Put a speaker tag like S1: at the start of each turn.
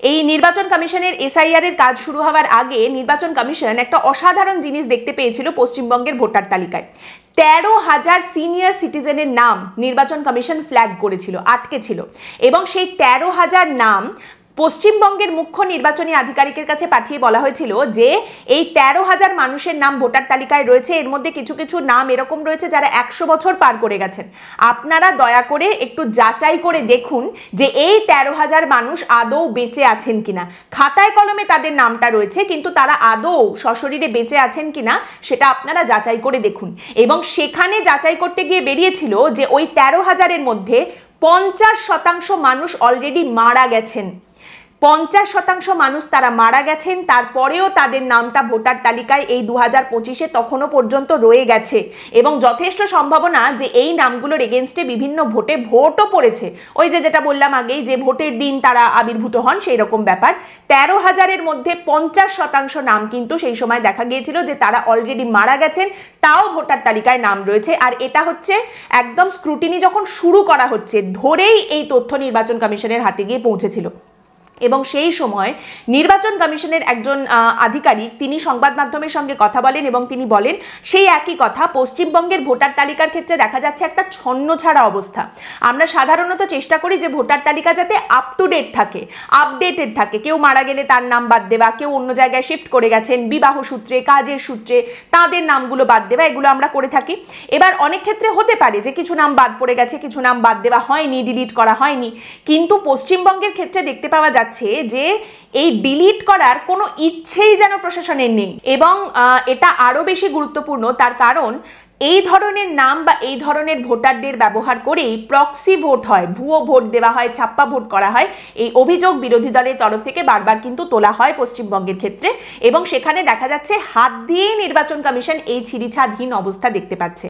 S1: এই নির্বাচন কমিশনের এসআইআর এর কাজ শুরু হওয়ার আগে নির্বাচন কমিশন একটা অসাধারণ জিনিস দেখতে পেয়েছিল পশ্চিমবঙ্গের ভোটার তালিকায়। 13,000 সিনিয়র সিটিজেনের নাম নির্বাচন কমিশন ফ্ল্যাগ করেছিল, আটকে ছিল, এবং সেই 13,000 নাম পশ্চিমবঙ্গের মুখ্য নির্বাচনী আধিকারিকের কাছে পাঠিয়ে বলা হয়েছিল যে এই 13,000 মানুষের নাম ভোটার তালিকায় রয়েছে, এর মধ্যে কিছু কিছু নাম এরকম রয়েছে যারা 100 বছর পার করে গেছেন। আপনারা দয়া করে একটু যাচাই করে দেখুন যে এই 13,000 মানুষ আদৌ বেঁচে আছেন কিনা। খাতায় কলমে তাদের নামটা রয়েছে, কিন্তু তারা আদৌ সশরীরে বেঁচে আছেন কিনা সেটা আপনারা যাচাই করে দেখুন। এবং সেখানে যাচাই করতে গিয়ে বেরিয়েছিল যে ওই 13,000-এর মধ্যে 50% মানুষ অলরেডি মারা গেছেন। 50% মানুষ তারা মারা গেছেন, তারপরেও তাদের নামটা ভোটার তালিকায় এই 2025-এ তখনও পর্যন্ত রয়ে গেছে, এবং যথেষ্ট সম্ভাবনা যে এই নামগুলোর এগেনস্টে বিভিন্ন ভোটও পড়েছে। ওই যেটা বললাম আগেই, যে ভোটের দিন তারা আবির্ভূত হন, সেই রকম ব্যাপার। 13,000-এর মধ্যে 50% নাম কিন্তু সেই সময় দেখা গিয়েছিল যে তারা অলরেডি মারা গেছেন, তাও ভোটার তালিকায় নাম রয়েছে। আর এটা হচ্ছে একদম স্ক্রুটিনি যখন শুরু করা হচ্ছে ধরেই এই তথ্য নির্বাচন কমিশনের হাতে গিয়ে পৌঁছেছিল। এবং সেই সময় নির্বাচন কমিশনের একজন আধিকারিক তিনি সংবাদ মাধ্যমের সঙ্গে কথা বলেন এবং তিনি বলেন সেই একই কথা, পশ্চিমবঙ্গের ভোটার তালিকার ক্ষেত্রে দেখা যাচ্ছে একটা ছন্নছাড়া অবস্থা। আমরা সাধারণত চেষ্টা করি যে ভোটার তালিকা যাতে আপ টু ডেট থাকে, আপডেটেড থাকে। কেউ মারা গেলে তার নাম বাদ দেওয়া, কেউ অন্য জায়গায় শিফট করে গেছেন বিবাহ সূত্রে, কাজের সূত্রে, তাদের নামগুলো বাদ দেওয়া, এগুলো আমরা করে থাকি। এবার অনেক ক্ষেত্রে হতে পারে যে কিছু নাম বাদ পড়ে গেছে, কিছু নাম বাদ দেওয়া হয়নি, ডিলিট করা হয়নি, কিন্তু পশ্চিমবঙ্গের ক্ষেত্রে দেখতে পাওয়া যাচ্ছে যে এই ডিলিট করার কোনো ইচ্ছেই যেন প্রশাসনের নেই। এবং এটা আরো বেশি গুরুত্বপূর্ণ, তার কারণ এই ধরনের নাম বা এই ধরনের ভোটারদের ব্যবহার করেই প্রক্সি ভোট হয়, ভুয়ো ভোট দেওয়া হয়, ছাপ্পা ভোট করা হয়। এই অভিযোগ বিরোধী দলের তরফ থেকে বারবার কিন্তু তোলা হয় পশ্চিমবঙ্গের ক্ষেত্রে, এবং সেখানে দেখা যাচ্ছে হাত দিয়েই নির্বাচন কমিশন এই ছিঁড়িছাড়হীন অবস্থা দেখতে পাচ্ছে।